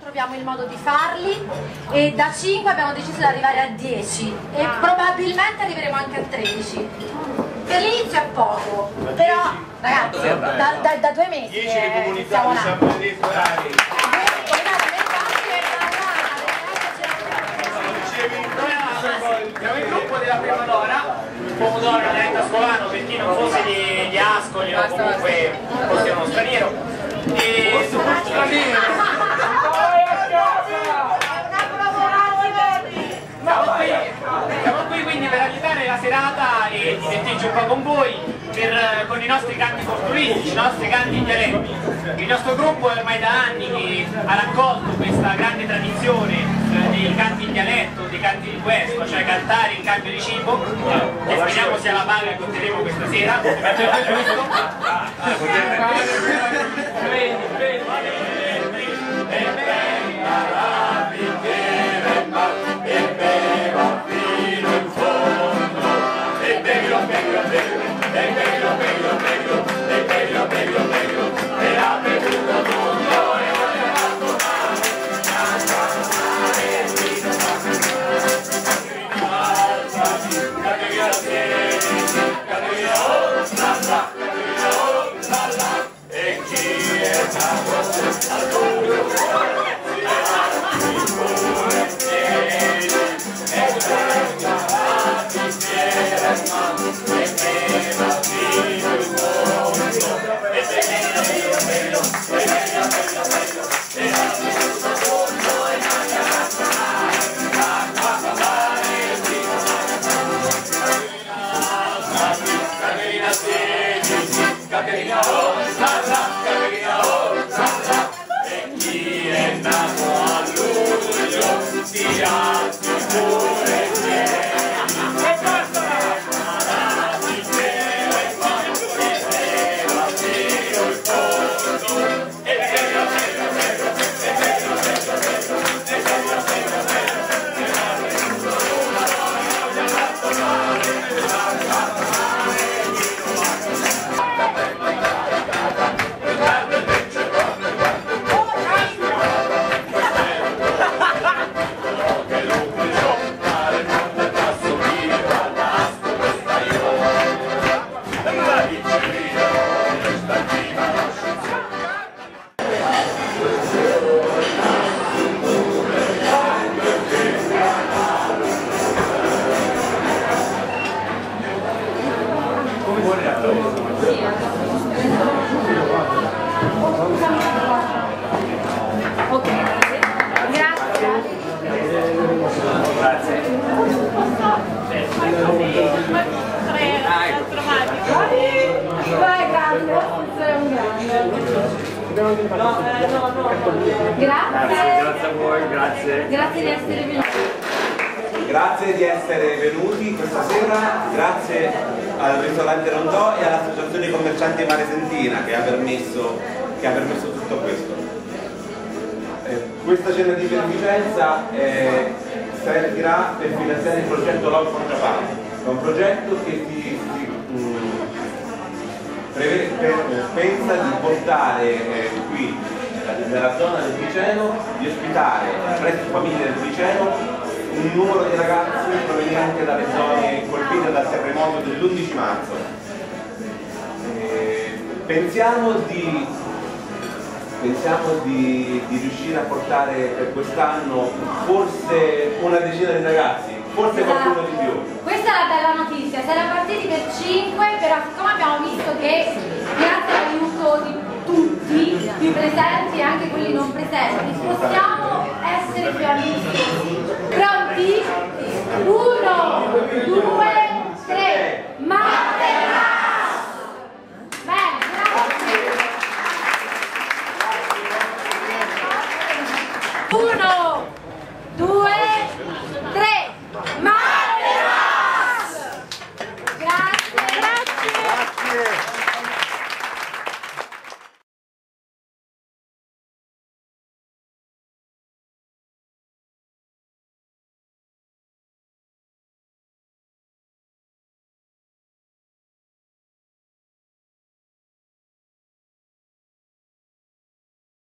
Troviamo il modo di farli e da 5 abbiamo deciso di arrivare a 10 e probabilmente arriveremo anche a 13. Per l'inizio è poco, però ragazzi da 2 mesi 10 le comunità siamo là. siamo Siamo il gruppo della Primavera, il pomodoro dialetta ascolano per chi non fosse di Ascoli o comunque fosse uno straniero. E siamo qui quindi per aiutare la serata e divertirci un po' con voi, con i nostri canti folcloristici, i nostri canti in dialetti. Il nostro gruppo è ormai da anni che ha raccolto questa grande tradizione dei canti in dialetto, dei canti di questo, cioè cantare in cambio di cibo, che speriamo sia la paga che otterremo questa sera. Grazie a voi, grazie. Grazie di essere venuti. Grazie di essere venuti questa sera, grazie al ristorante Rondò e all'associazione commercianti Mare Sentina che ha permesso tutto questo. Questa cena di beneficenza servirà per finanziare il progetto Love for Japan, è un progetto che pensa di portare qui nella zona del Piceno, di ospitare presso famiglie del Piceno un numero di ragazzi provenienti dalle zone colpite dal terremoto dell'11 marzo. Pensiamo di riuscire a portare per quest'anno forse una decina di ragazzi, forse qualcuno di più. Questa è la bella notizia, si era partiti per 5, però siccome abbiamo visto che grazie all'aiuto di tutti tutti, qui presenti e anche quelli non presenti, possiamo essere più amistosi. Pronti? 1, 2,